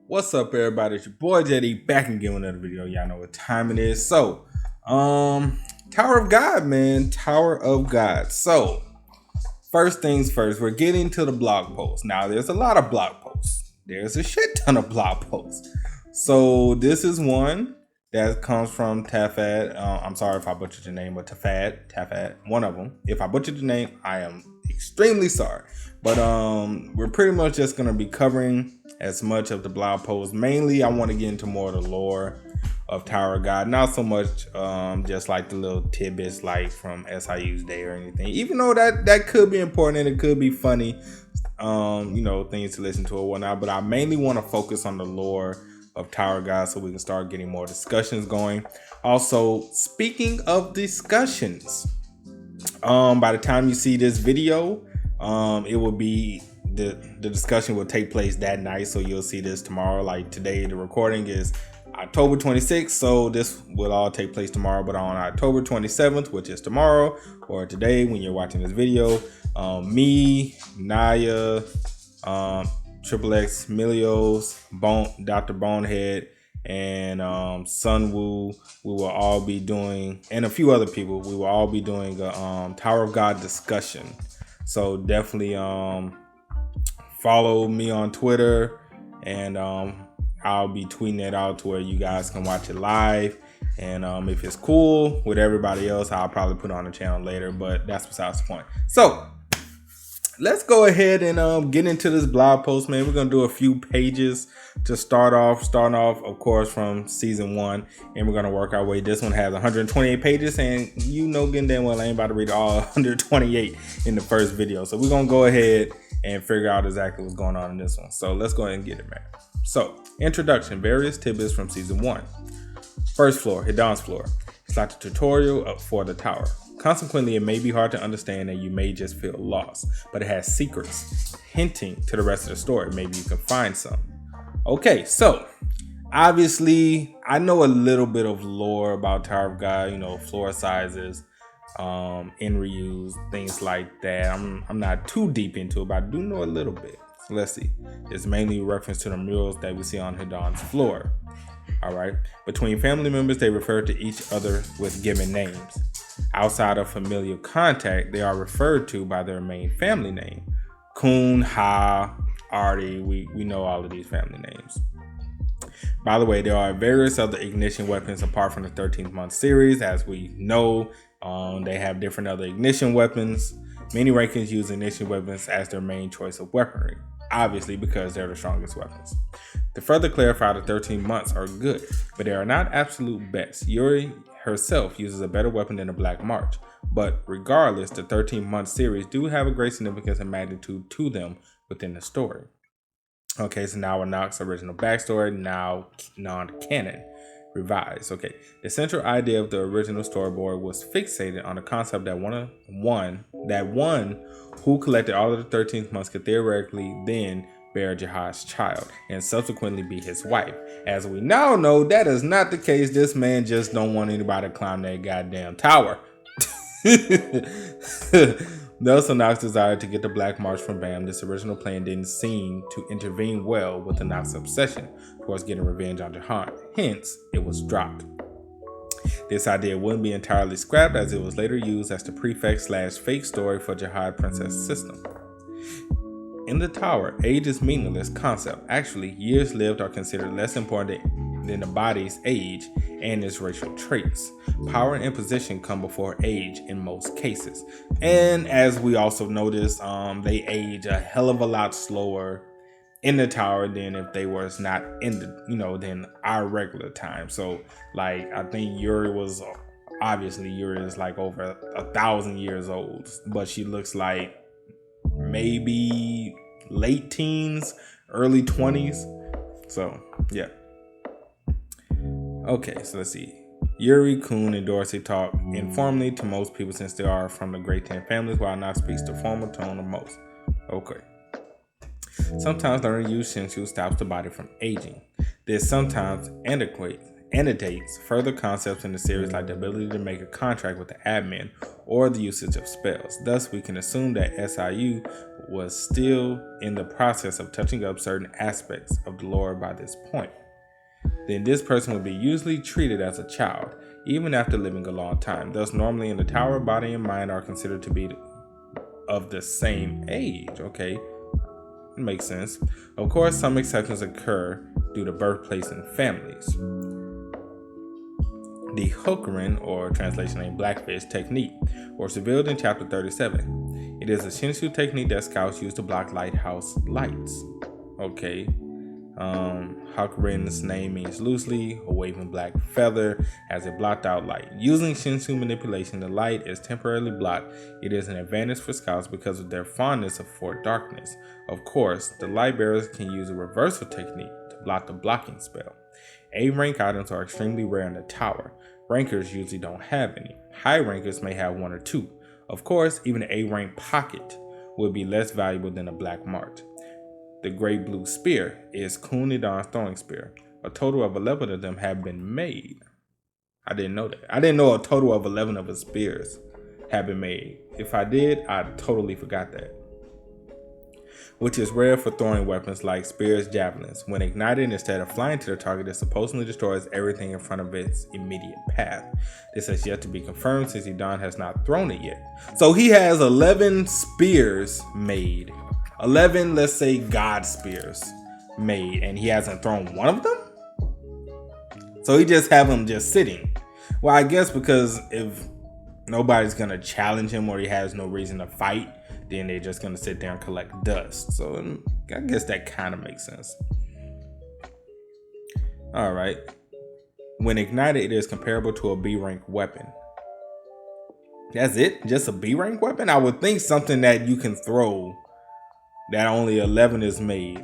What's up, everybody? It's your boy JD back again with another video. Y'all know what time it is. So, Tower of God, man. Tower of God. So, first things first, we're getting to the blog post. Now, there's a lot of blog posts. There's a shit ton of blog posts. So, this is one that comes from Tafad. I'm sorry if I butchered your name, but Tafad, one of them. If I butchered the name, I am extremely sorry. But we're pretty much just gonna be covering as much of the blog post. Mainly, I want to get into more of the lore of Tower of God, not so much just like the little tidbits like from SIU's day or anything. Even though that could be important and it could be funny, things to listen to or whatnot. But I mainly want to focus on the lore of Tower of God so we can start getting more discussions going. Also, speaking of discussions, by the time you see this video, it will be the discussion will take place that night, so you'll see this tomorrow. Like today, the recording is October 26th, so this will all take place tomorrow. But on October 27th, which is tomorrow, or today when you're watching this video, me, Naya, Triple X, Milios, Dr. Bonehead, and Sunwoo, we will all be doing, and a few other people, we will all be doing a Tower of God discussion. So definitely follow me on Twitter, and I'll be tweeting it out to where you guys can watch it live. And if it's cool with everybody else, I'll probably put it on the channel later, but that's besides the point. So let's go ahead and get into this blog post, man. We're gonna do a few pages to start off. Starting off, of course, from season 1, and we're gonna work our way. This one has 128 pages, and getting damn well I ain't about to read all 128 in the first video. So we're gonna go ahead and figure out exactly what's going on in this one. So let's go ahead and get it, man. So, introduction, various tidbits from season 1. First floor, Hidan's floor. It's like a tutorial for the tower. Consequently, it may be hard to understand and you may just feel lost, but it has secrets hinting to the rest of the story. Maybe you can find some. Okay, so obviously I know a little bit of lore about Tower of God, floor sizes, in reuse, things like that. I'm not too deep into it, but I do know a little bit. So let's see. It's mainly a reference to the murals that we see on Hidan's floor. All right. Between family members, they refer to each other with given names. Outside of familial contact, they are referred to by their main family name. Coon, Ha, Artie, we know all of these family names. By the way, there are various other ignition weapons apart from the 13th month series. As we know, they have different other ignition weapons. Many rankings use ignition weapons as their main choice of weaponry, obviously because they're the strongest weapons. To further clarify, the 13 months are good, but they are not absolute best. Yuri herself uses a better weapon than the Black March, but regardless, the 13-month series do have a great significance and magnitude to them within the story. Okay, so now Anok's original backstory, now non-canon, revised. Okay, the central idea of the original storyboard was fixated on the concept that one who collected all of the 13th months could theoretically then bear Jihad's child and subsequently be his wife. As we now know, that is not the case. This man just don't want anybody to climb that goddamn tower. Thus, Anok's desire to get the Black March from Bam, this original plan didn't seem to intervene well with Anok's obsession towards getting revenge on Jihad. Hence, it was dropped. This idea wouldn't be entirely scrapped, as it was later used as the prefix/fake story for Jihad Princess system. In the tower, age is meaningless concept. Actually, years lived are considered less important than the body's age and its racial traits. Power and position come before age in most cases. And as we also noticed, they age a hell of a lot slower in the tower than if they was not in the, than our regular time. So like, I think Yuri is like over 1,000 years old, but she looks like maybe late teens, early 20s. So yeah. Okay, so let's see. Yuri, Coon, and Dorsey talk informally to most people since they are from the Great 10 families, while Nox speaks the formal tone of most. Okay. Sometimes learning to use Shinshu stops the body from aging. This sometimes annotates further concepts in the series like the ability to make a contract with the admin or the usage of spells. Thus, we can assume that SIU was still in the process of touching up certain aspects of the lore by this point. Then this person would be usually treated as a child, even after living a long time. Thus, normally in the tower, body and mind are considered to be of the same age. Okay, makes sense. Of course, some exceptions occur due to birthplace and families. The Hokurin, or translation name Blackfish technique, was revealed in chapter 37. It is a Shinshu technique that scouts use to block lighthouse lights. Okay. Hokurin's name means loosely a waving black feather as a blocked out light. Using Shinshu manipulation, the light is temporarily blocked. It is an advantage for scouts because of their fondness for darkness. Of course, the light bearers can use a reversal technique to block the blocking spell. A-rank items are extremely rare in the tower. Rankers usually don't have any. High rankers may have one or two. Of course, even an A-rank pocket would be less valuable than a black mark. The Great Blue Spear is Coons' throwing spear. A total of 11 of them have been made. I didn't know that. I didn't know a total of 11 of his spears have been made. If I did, I totally forgot that. Which is rare for throwing weapons like spears, javelins. When ignited, instead of flying to the target, it supposedly destroys everything in front of its immediate path. This has yet to be confirmed since Hidan has not thrown it yet. So he has 11 spears made. 11, let's say, God spears made, and he hasn't thrown one of them? So he just have them just sitting. Well, I guess because if nobody's going to challenge him or he has no reason to fight, then they're just going to sit there and collect dust. So I guess that kind of makes sense. All right. When ignited, it is comparable to a B-rank weapon. That's it? Just a B-rank weapon? I would think something that you can throw that only 11 is made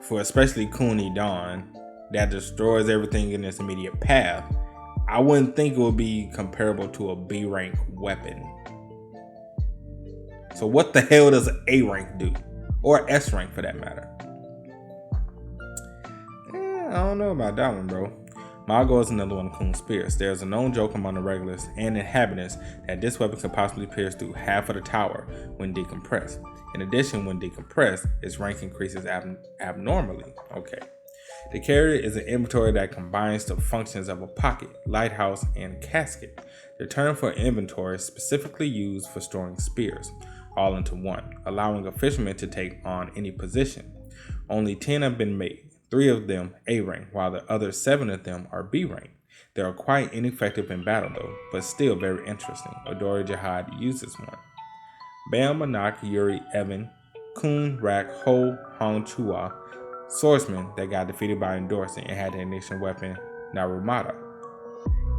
for, especially Coons Dawn, that destroys everything in its immediate path. I wouldn't think it would be comparable to a B-rank weapon. So what the hell does an A-rank do? Or S-rank for that matter? I don't know about that one, bro. Mago is another one of Coons' spears. There's a known joke among the regulars and inhabitants that this weapon could possibly pierce through half of the tower when decompressed. In addition, when decompressed, its rank increases abnormally. Okay. The carrier is an inventory that combines the functions of a pocket, lighthouse, and casket. The term for inventory is specifically used for storing spears, all into one, allowing a fisherman to take on any position. Only 10 have been made, 3 of them A-rank, while the other 7 of them are B-rank. They are quite ineffective in battle though, but still very interesting. Odori Jihad uses one. Bam, Manak, Yuri, Evan, Kun, Rak, Ho, Hong, Chua, swordsman that got defeated by Endorsing and had the ignition weapon Narumata.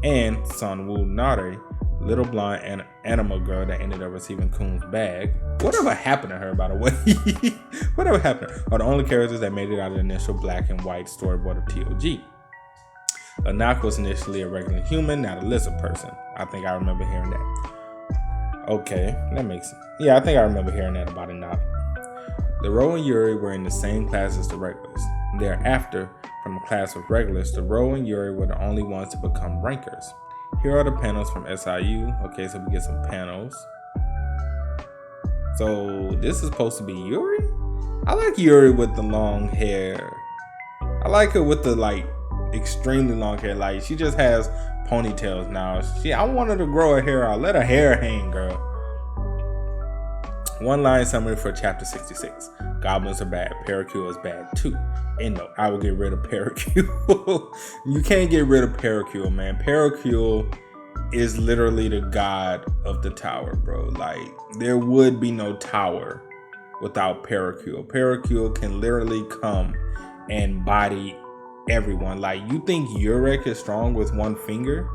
And Sunwoo Nare, little blonde and animal girl that ended up receiving Coons' bag. Whatever happened to her, by the way? Whatever happened to her? Are the only characters that made it out of the initial black and white storyboard of TOG. Anak was initially a regular human, not a lizard person. I think I remember hearing that. Okay, that makes sense. Yeah, I think I remember hearing that about Anak. LeRoe and Yuri were in the same class as the regulars. Thereafter, from a class of regulars, LeRoe and Yuri were the only ones to become rankers. Here are the panels from SIU. Okay, so we get some panels. So this is supposed to be Yuri? I like Yuri with the long hair. I like her with the extremely long hair. Like she just has ponytails now. I want her to grow her hair out. Let her hair hang, girl. One line summary for chapter 66. Goblins are bad. Paracule is bad too. And no, I will get rid of Paracule. You can't get rid of Paracule, man. Paracule is literally the god of the tower, bro. Like, there would be no tower without Paracule. Paracule can literally come and body everyone. Like, you think Urek is strong with one finger?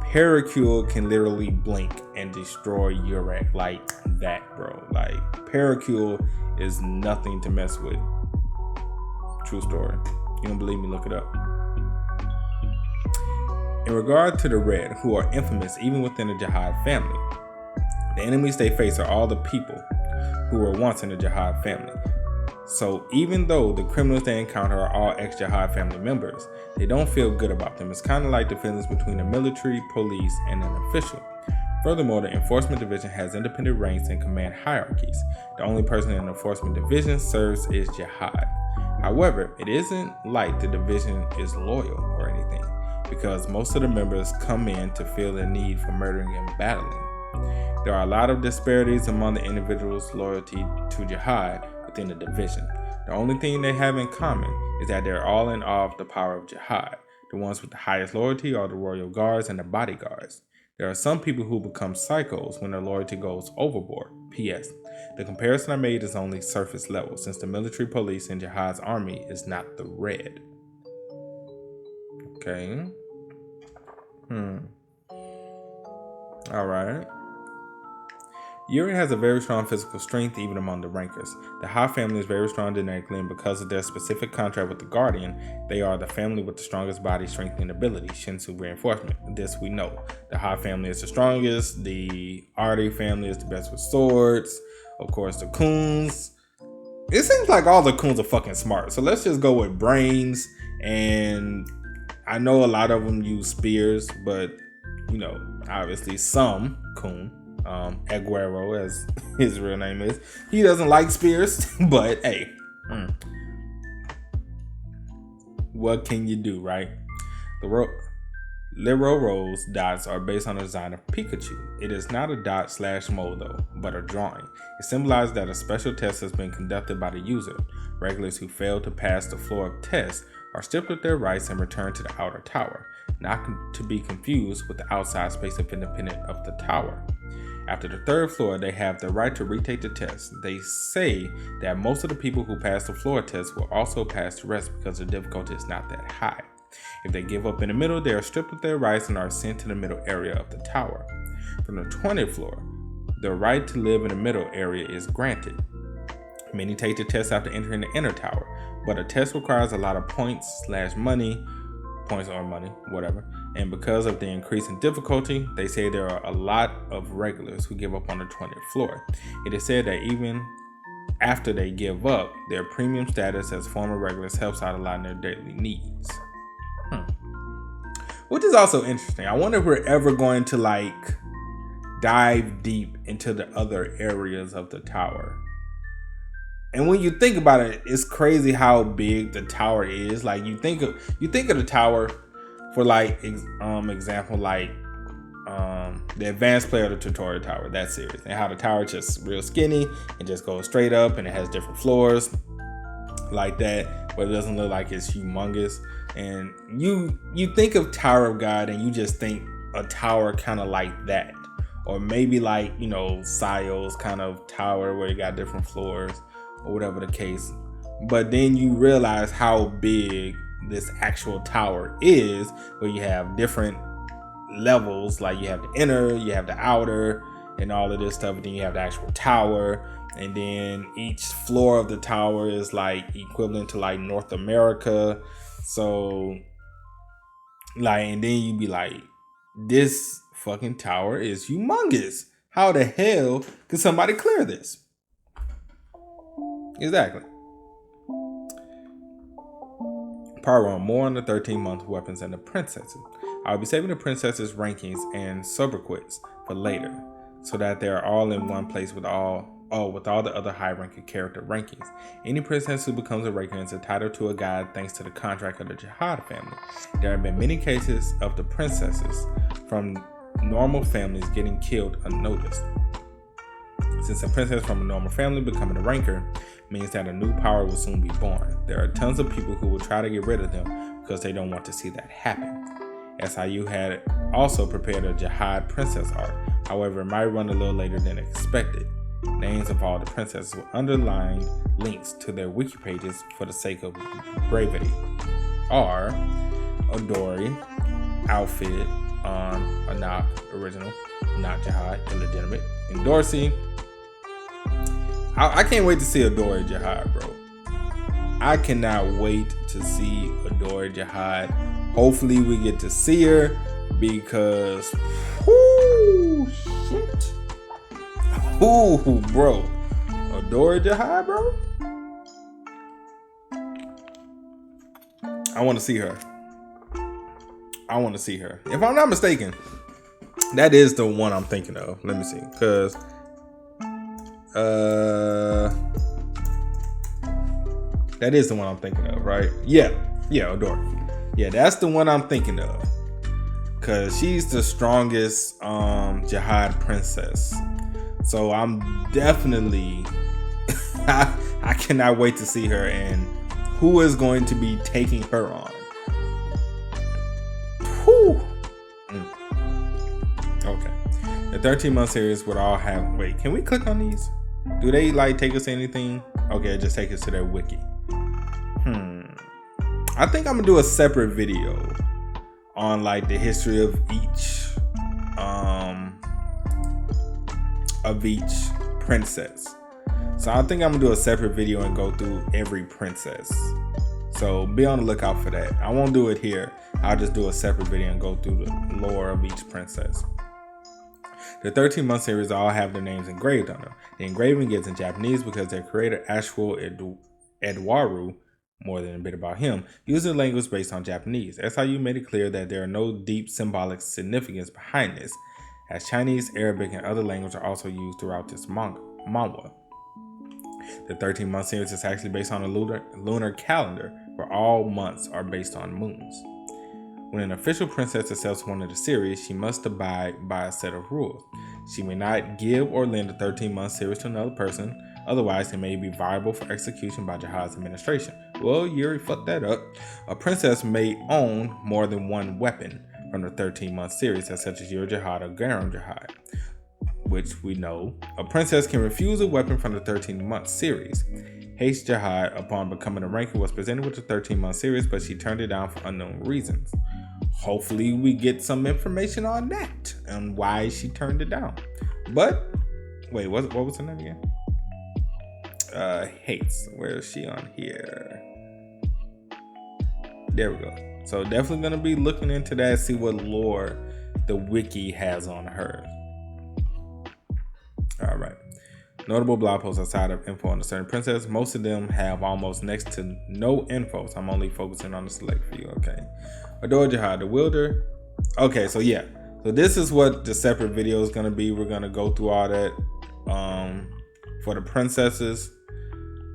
Paracule can literally blink and destroy Urek like that, bro. Like, Paracule is nothing to mess with. True story. You don't believe me? Look it up. In regard to the Red, who are infamous even within the Jihad family, the enemies they face are all the people who were once in the Jihad family. So even though the criminals they encounter are all ex-Jihad family members, they don't feel good about them. It's kind of like the feelings between the military, police, and an official. Furthermore, the Enforcement Division has independent ranks and command hierarchies. The only person in the Enforcement Division serves is Jihad. However, it isn't like the division is loyal or anything, because most of the members come in to feel the need for murdering and battling. There are a lot of disparities among the individuals' loyalty to Jihad within the division. The only thing they have in common is that they're all in awe of the power of Jihad. The ones with the highest loyalty are the royal guards and the bodyguards. There are some people who become psychos when their loyalty goes overboard. P.S. The comparison I made is only surface level, since the military police in Jihad's army is not the red. Okay. Alright. Yuri has a very strong physical strength even among the rankers. The Ha family is very strong genetically, and because of their specific contract with the Guardian, they are the family with the strongest body strength and ability, Shinsu reinforcement. This we know. The Ha family is the strongest, the Artie family is the best with swords, of course the Coons. It seems like all the Coons are fucking smart, so let's just go with brains, and I know a lot of them use spears, but you know, obviously some Coon. Aguero, as his real name is. He doesn't like spears, but hey, what can you do, right? The Liro Rose dots are based on the design of Pikachu. It is not a dot / mold though, but a drawing. It symbolizes that a special test has been conducted by the user. Regulars who fail to pass the floor of tests are stripped of their rights and returned to the outer tower, not to be confused with the outside space of independent of the tower. After the third floor, they have the right to retake the test. They say that most of the people who pass the floor test will also pass the rest because the difficulty is not that high. If they give up in the middle, they are stripped of their rights and are sent to the middle area of the tower. From the 20th floor, the right to live in the middle area is granted. Many take the test after entering the inner tower, but a test requires a lot of points / money, points or money, whatever. And because of the increase in difficulty, they say there are a lot of regulars who give up on the 20th floor. It is said that even after they give up, their premium status as former regulars helps out a lot in their daily needs. Which is also interesting. I wonder if we're ever going to like dive deep into the other areas of the tower. And when you think about it, it's crazy how big the tower is. Like you think of the tower for like example, like the advanced player of the tutorial tower, that series, and how the tower is just real skinny and just goes straight up and it has different floors like that, but it doesn't look like it's humongous. And you think of Tower of God and you just think a tower kind of like that, or maybe like, you know, Sio's kind of tower where you got different floors or whatever the case. But then you realize how big this actual tower is, where you have different levels, like you have the inner, you have the outer, and all of this stuff. And then you have the actual tower, and then each floor of the tower is like equivalent to like North America. So like, and then you be like, this fucking tower is humongous. How the hell could somebody clear this? Exactly. Part 1, more on the 13-month weapons and the princesses. I'll be saving the princesses' rankings and sobriquets for later, so that they are all in one place with all the other high-ranking character rankings. Any princess who becomes a ranker is entitled to a guide thanks to the contract of the Jihad family. There have been many cases of the princesses from normal families getting killed unnoticed. Since a princess from a normal family becoming a ranker means that a new power will soon be born. There are tons of people who will try to get rid of them because they don't want to see that happen. SIU had also prepared a Jihad princess art. However, it might run a little later than expected. Names of all the princesses with underlying links to their wiki pages for the sake of brevity are Odori, Outfit, Anak, original, not Jihad, illegitimate, and Dorsey. I can't wait to see Adore Jihad, bro. I cannot wait to see Adore Jihad. Hopefully we get to see her, because shit. Bro. Adore Jihad, bro. I want to see her. If I'm not mistaken, that is the one I'm thinking of. Let me see, because that is the one I'm thinking of, right? Yeah, Odori. Yeah, that's the one I'm thinking of, because she's the strongest jihad princess. So I'm definitely I cannot wait to see her and who is going to be taking her on. Whew. Okay. The 13-month series would all have... Wait, can we click on these? Do they like take us to anything? Okay, just take us to their wiki. I think I'm gonna do a separate video on like the history of each princess. So I think I'm gonna do a separate video and go through every princess. So be on the lookout for that. I won't do it here. I'll just do a separate video and go through the lore of each princess. The 13-month series all have their names engraved on them. The engraving is in Japanese because their creator, Ashwo Edwaru, more than a bit about him, uses a language based on Japanese. SIU made it clear that there are no deep symbolic significance behind this, as Chinese, Arabic, and other languages are also used throughout this manhwa. The 13-month series is actually based on a lunar calendar, where all months are based on moons. When an official princess accepts one of the series, she must abide by a set of rules. She may not give or lend a 13-month series to another person, otherwise it may be viable for execution by Jihad's administration. Well, Yuri fucked that up. A princess may own more than one weapon from the 13-month series, such as Yuri Jihad or Garam Jihad, which we know. A princess can refuse a weapon from the 13-month series. Haste Jihad, upon becoming a ranker, was presented with the 13-month series, but she turned it down for unknown reasons. Hopefully we get some information on that and why she turned it down. But wait, what was her name again? Hates. Where is she on here? There we go. So definitely gonna be looking into that, see what lore the wiki has on her. All right. Notable blog posts outside of info on a certain princess. Most of them have almost next to no info, so I'm only focusing on the select few. Okay. Adore Jihad, the Wielder. Okay, so yeah. So this is what the separate video is going to be. We're going to go through all that for the princesses.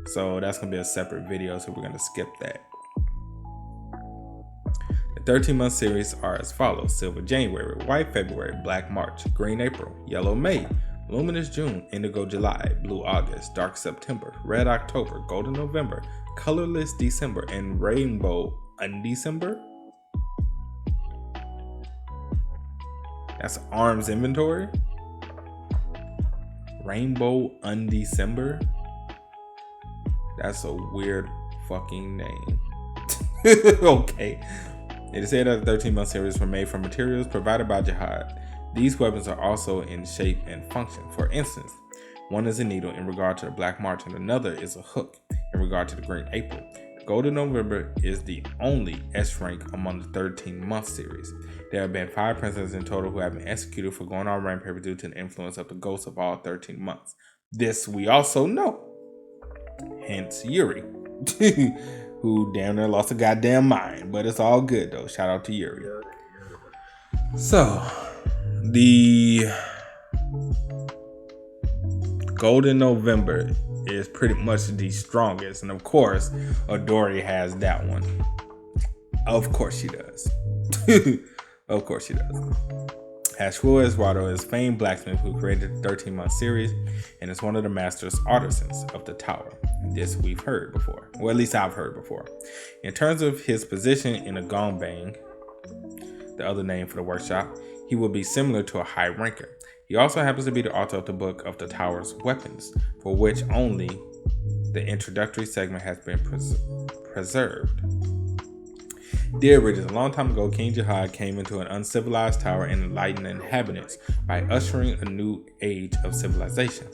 So that's going to be a separate video, so we're going to skip that. The 13-month series are as follows. Silver January, White February, Black March, Green April, Yellow May, Luminous June, Indigo July, Blue August, Dark September, Red October, Golden November, Colorless December, and Rainbow Undecember. That's Arms Inventory. Rainbow Undecember. That's a weird fucking name. Okay. It is said that the 13-month series were made from materials provided by Jihad. These weapons are also in shape and function. For instance, one is a needle in regard to the Black March and another is a hook in regard to the Green April. Golden November is the only S rank among the 13-month series. There have been 5 princesses in total who have been executed for going on rampage due to the influence of the ghosts of all 13 months. This we also know. Hence Yuri, who damn near lost a goddamn mind. But it's all good though. Shout out to Yuri. So, the Golden November is pretty much the strongest, and of course Odori has that one. Of course she does. Of course she does. Ashwo Edwaru is famed blacksmith who created the 13-month series and is one of the master's artisans of the tower. This we've heard before, or at least I've heard before. In terms of his position in a gongbang, the other name for the workshop, he will be similar to a high ranker. He also happens to be the author of the book of the tower's weapons, for which only the introductory segment has been preserved. Dear readers, a long time ago, King Jihad came into an uncivilized tower and enlightened the inhabitants by ushering a new age of civilization.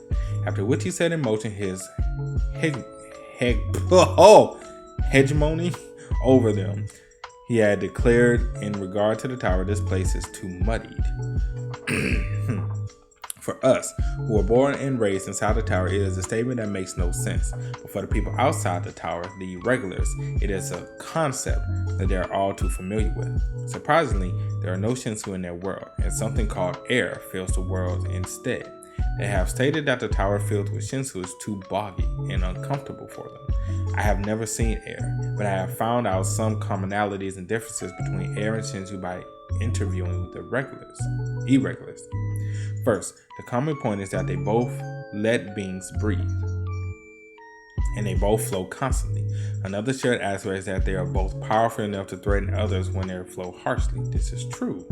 After which he set in motion his hegemony over them. He had declared in regard to the tower, this place is too muddied. For us, who were born and raised inside the tower, it is a statement that makes no sense. But for the people outside the tower, the regulars, it is a concept that they are all too familiar with. Surprisingly, there are no Shinsu in their world, and something called air fills the world instead. They have stated that the tower filled with Shinsu is too boggy and uncomfortable for them. I have never seen air, but I have found out some commonalities and differences between air and Shinsu by interviewing with the irregulars. First, the common point is that they both let beings breathe, and they both flow constantly. Another shared aspect is that they are both powerful enough to threaten others when they flow harshly. This is true.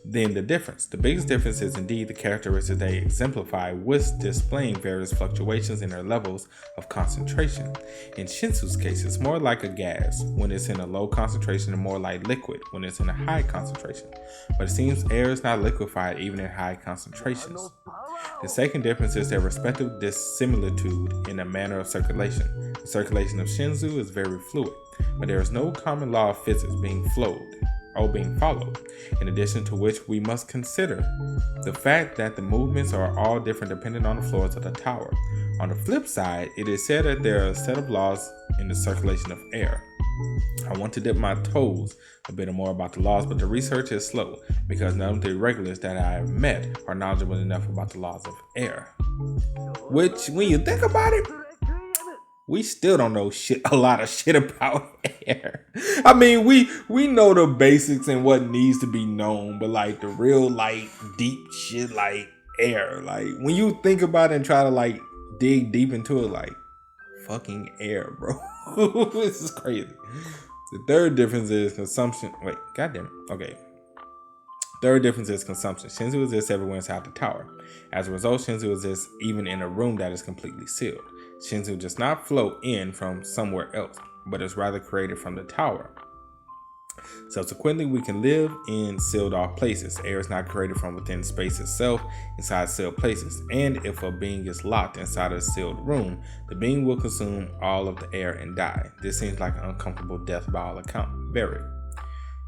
Then the difference. The biggest difference is indeed the characteristics they exemplify, with displaying various fluctuations in their levels of concentration. In Shinsu's case, it's more like a gas when it's in a low concentration and more like liquid when it's in a high concentration. But it seems air is not liquefied even in high concentrations. The second difference is their respective dissimilitude in the manner of circulation. The circulation of Shinsu is very fluid, but there is no common law of physics being followed. In addition to which, we must consider the fact that the movements are all different depending on the floors of the tower. On the flip side, it is said that there are a set of laws in the circulation of air. I want to dip my toes a bit more about the laws, but the research is slow because none of the regulars that I have met are knowledgeable enough about the laws of air. Which, when you think about it, we still don't know a lot of shit about air. I mean, we know the basics and what needs to be known, but like the real like deep shit like air. Like when you think about it and try to like dig deep into it, like fucking air, bro. This is crazy. The third difference is consumption. Wait, goddamn it. Okay. Third difference is consumption. Shinsu exists everywhere inside the tower. As a result, Shinsu exists even in a room that is completely sealed. Shinsu does not flow in from somewhere else, but is rather created from the tower. Subsequently, we can live in sealed off places. Air is not created from within space itself, inside sealed places. And if a being is locked inside a sealed room, the being will consume all of the air and die. This seems like an uncomfortable death by all accounts. Very.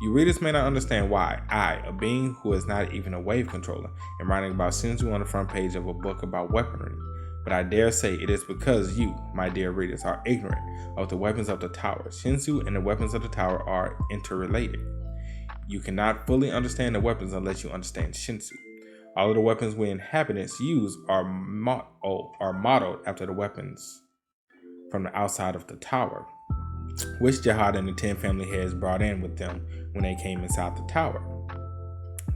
You readers may not understand why I, a being who is not even a wave controller, am writing about Shinsu on the front page of a book about weaponry. But I dare say it is because you, my dear readers, are ignorant of the weapons of the tower. Shinsu and the weapons of the tower are interrelated. You cannot fully understand the weapons unless you understand Shinsu. All of the weapons we inhabitants use are modeled after the weapons from the outside of the tower, which Jihad and the 10 family heads brought in with them when they came inside the tower.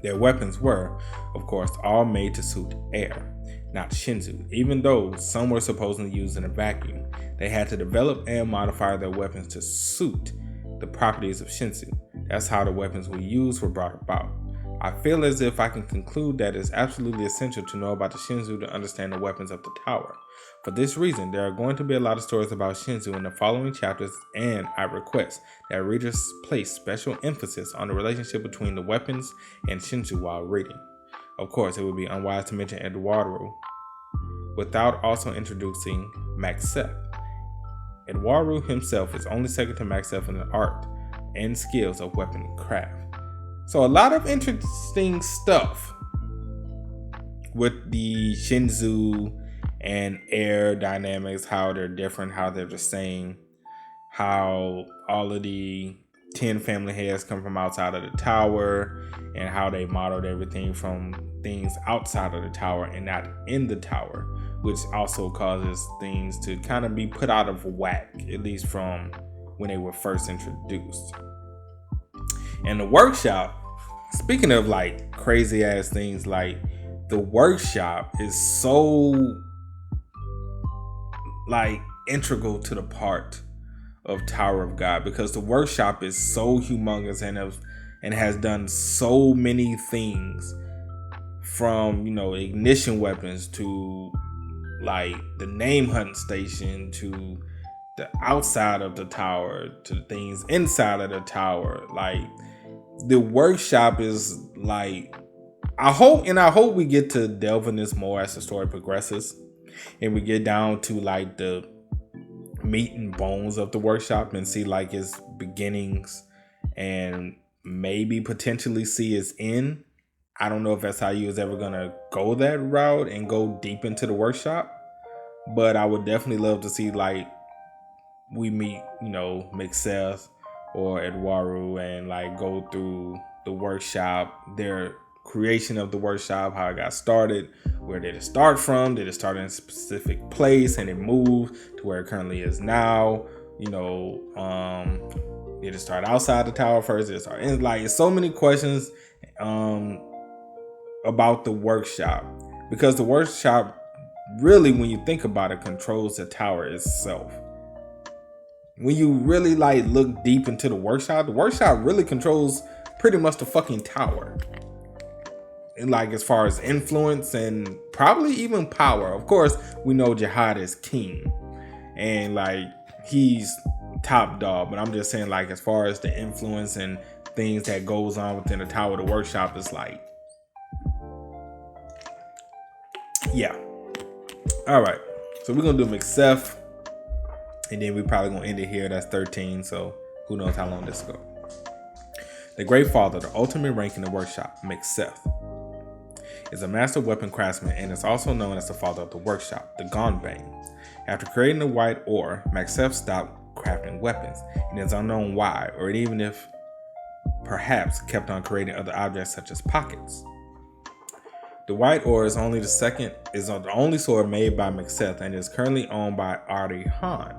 Their weapons were, of course, all made to suit air, not Shinsu. Even though some were supposedly used in a vacuum, they had to develop and modify their weapons to suit the properties of Shinsu. That's how the weapons we use were brought about. I feel as if I can conclude that it's absolutely essential to know about the Shinsu to understand the weapons of the tower. For this reason, there are going to be a lot of stories about Shinsu in the following chapters, and I request that readers place special emphasis on the relationship between the weapons and Shinsu while reading. Of course, it would be unwise to mention Eduardo without also introducing Maxeth. Eduardo himself is only second to Maxeth in the art and skills of weapon craft. So a lot of interesting stuff with the Shinsu and air dynamics, how they're different, how they're the same, how all of the 10 family heads come from outside of the tower, and how they modeled everything from things outside of the tower and not in the tower, which also causes things to kind of be put out of whack, at least from when they were first introduced. And the workshop, speaking of like crazy ass things, like the workshop is so like integral to the part of Tower of God, because the workshop is so humongous and has done so many things, from ignition weapons to like the name hunting station to the outside of the tower to things inside of the tower. Like the workshop is like, I hope we get to delve in this more as the story progresses and we get down to like the meat and bones of the workshop and see like its beginnings and maybe potentially see its end. I don't know if SIU is ever gonna go that route and go deep into the workshop, but I would definitely love to see like we meet, Mixeth or Edwaru and like go through the workshop, their creation of the workshop, how it got started, where did it start from? Did it start in a specific place and it moved to where it currently is now? Did it start outside the tower first? Did it start in, like, so many questions about the workshop, because the workshop really, when you think about it, controls the tower itself. When you really like look deep into the workshop really controls pretty much the fucking tower. And like as far as influence and probably even power. Of course, we know Jihad is king and like he's top dog, but I'm just saying like as far as the influence and things that goes on within the tower, the workshop is like, yeah. All right, so we're gonna do Mixeth, and then we probably gonna end it here. That's 13, so who knows how long this will go. The Great Father, the ultimate rank in the workshop, Mixeth, is a master weapon craftsman and is also known as the father of the workshop, the Gonbane. After creating the white ore, Mixeth stopped crafting weapons, and it's unknown why, or even if perhaps kept on creating other objects such as pockets. The white ore is only the only sword made by Mixeth and is currently owned by Ari Han.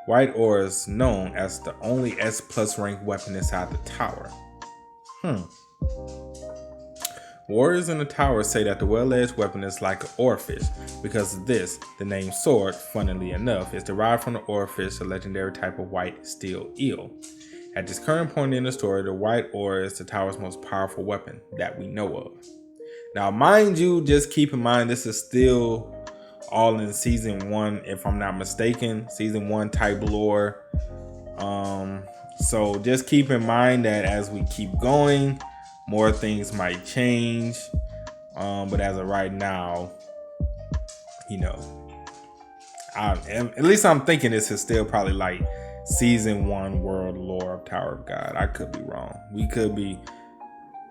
White ore is known as the only S+ rank weapon inside the tower. Warriors in the tower say that the well-edged weapon is like an oarfish. Because of this, the name sword, funnily enough, is derived from the oarfish, a legendary type of white steel eel. At this current point in the story, the white ore is the tower's most powerful weapon that we know of. Now, mind you, just keep in mind this is still all in season 1, if I'm not mistaken, season 1 type lore. So just keep in mind that as we keep going, more things might change. But as of right now, at least I'm thinking this is still probably like season 1 world lore of Tower of God. I could be wrong. We could be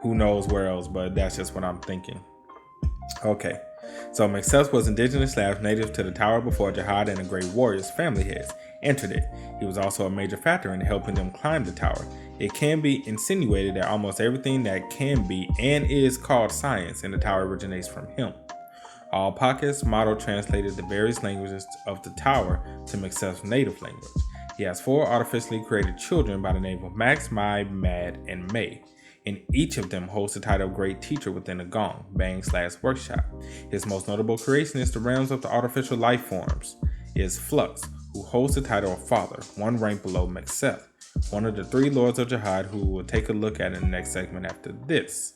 who knows where else, but that's just what I'm thinking. Okay, so Mixeth was indigenous Slavs native to the tower before Jihad and the Great Warriors family heads entered it. He was also a major factor in helping them climb the tower. It can be insinuated that almost everything that can be and is called science in the tower originates from him. All Pocket's model translated the various languages of the tower to Mixeth's native language. He has 4 artificially created children by the name of Max, Mai, Mad, and May, and each of them holds the title of Great Teacher within the Gong Bang/workshop. His most notable creation is the realms of the artificial life forms, is Flux, who holds the title of Father, 1 rank below Mixeth, one of the 3 Lords of Jihad who we'll take a look at in the next segment after this.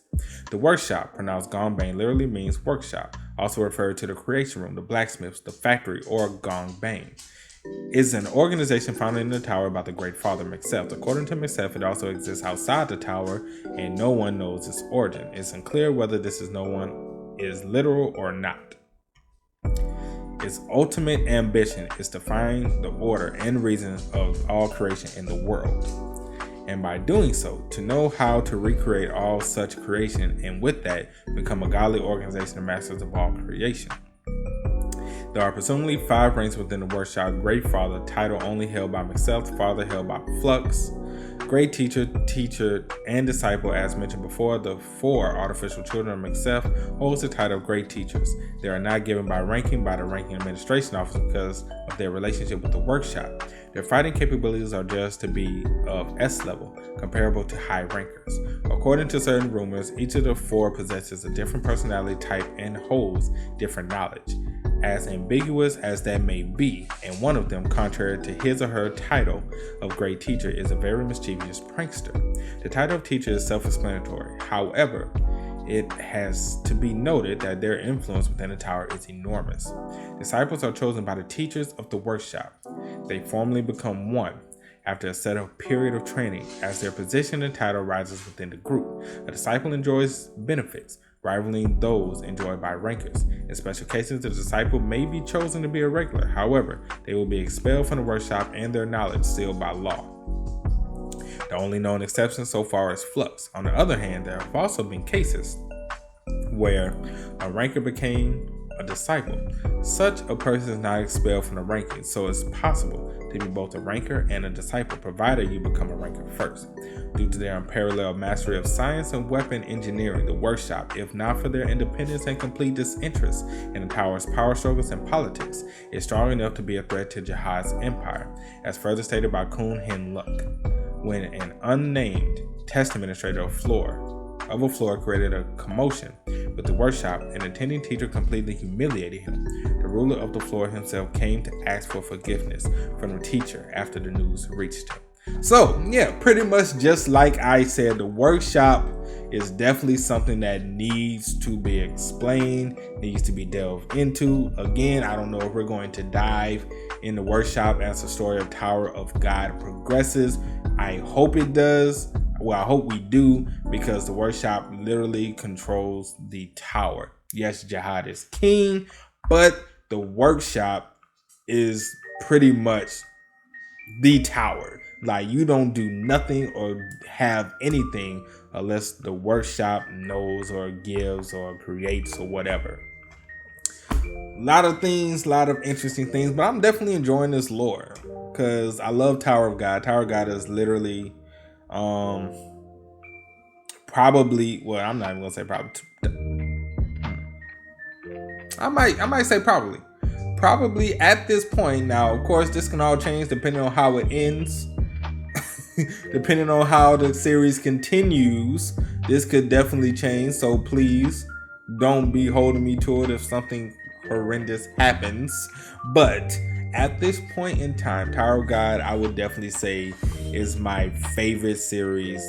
The workshop, pronounced Gongbang, literally means workshop, also referred to the creation room, the blacksmiths, the factory, or Gongbang. Is an organization founded in the tower about the Great Father Mixeth. According to Mixeth, it also exists outside the tower, and no one knows its origin. It's unclear whether this is literal or not. Its ultimate ambition is to find the order and reason of all creation in the world, and by doing so, to know how to recreate all such creation, and with that, become a godly organization of masters of all creation. There are presumably 5 ranks within the workshop: Great Father, title only held by Mixeth, Father held by Flux, Great Teacher, Teacher, and Disciple. As mentioned before, the 4 artificial children of Mixeth holds the title of Great Teachers. They are not given by ranking by the ranking administration officer because of their relationship with the workshop. Their fighting capabilities are judged to be of S level, comparable to high rankers. According to certain rumors, each of the 4 possesses a different personality type and holds different knowledge, as ambiguous as that may be, and one of them, contrary to his or her title of Great Teacher, is a very mischievous prankster. The title of Teacher is self-explanatory. However, it has to be noted that their influence within the tower is enormous. Disciples are chosen by the teachers of the workshop. They formally become one after a set of period of training. As their position and title rises within the group, a disciple enjoys benefits rivaling those enjoyed by rankers. In special cases, the disciple may be chosen to be a regular. However, they will be expelled from the workshop and their knowledge sealed by law. The only known exception so far is Flux. On the other hand, there have also been cases where a ranker became a disciple. Such a person is not expelled from the ranking, so it's possible to be both a ranker and a disciple, provided you become a ranker first. Due to their unparalleled mastery of science and weapon engineering, the workshop, if not for their independence and complete disinterest in the tower's power struggles and politics, is strong enough to be a threat to Jihad's empire, as further stated by Coon Hin Luck, when an unnamed test administrator of a floor created a commotion with the workshop, an attending teacher completely humiliated him. The ruler of the floor himself came to ask for forgiveness from the teacher after the news reached him. So yeah, pretty much just like I said, the workshop is definitely something that needs to be explained, needs to be delved into. Again, I don't know if we're going to dive in the workshop as the story of Tower of God progresses. I hope it does. Well, I hope we do, because the workshop literally controls the tower. Yes, Jihad is king, but the workshop is pretty much the tower. Like, you don't do nothing or have anything unless the workshop knows or gives or creates or whatever. A lot of things, a lot of interesting things, but I'm definitely enjoying this lore because I love Tower of God. Tower of God is literally probably, well, I'm not even gonna say probably. I might say probably. Probably at this point. Now, of course, this can all change depending on how it ends. Depending on how the series continues, this could definitely change. So please don't be holding me to it if something horrendous happens. But at this point in time, Tower of God, I would definitely say, is my favorite series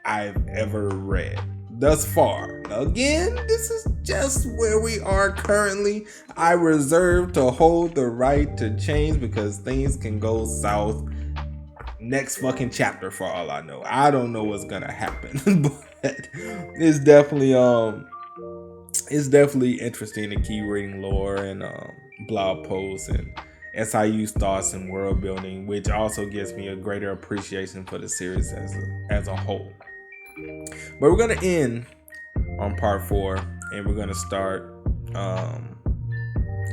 I've ever read thus far. Again, this is just where we are currently. I reserve to hold the right to change because things can go south next fucking chapter for all I know. I don't know what's gonna happen, but it's definitely interesting to keep reading lore and blog posts and SIU's thoughts and world building, which also gives me a greater appreciation for the series as a whole. But we're gonna end on part 4 and we're gonna start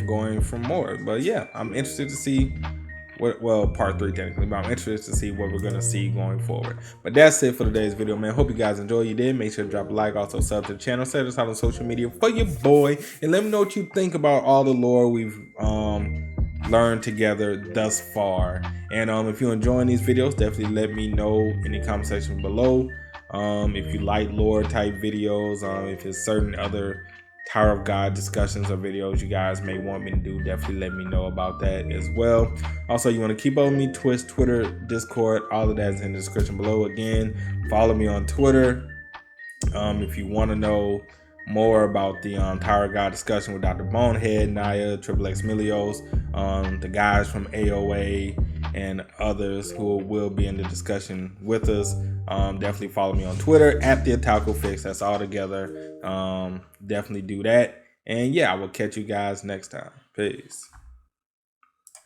going from more. But yeah, I'm interested to see part 3 technically, but I'm interested to see what we're gonna see going forward. But that's it for today's video, man. Hope you guys enjoyed. You did, make sure to drop a like, also sub to the channel, set us out on social media for your boy, and let me know what you think about all the lore we've learned together thus far. And if you're enjoying these videos, definitely let me know in the comment section below. If you like lore type videos, if it's certain other Tower of God discussions or videos you guys may want me to do, definitely let me know about that as well. Also, you want to keep up with me, Twitch, Twitter, Discord, all of that is in the description below. Again, follow me on Twitter. If you want to know more about the Tower of God discussion with Dr. Bonehead, Naya, Triple X Milios, the guys from AOA, and others who will be in the discussion with us, definitely follow me on Twitter at the Otaku Fix. That's all together. Definitely do that. And yeah, I will catch you guys next time. Peace.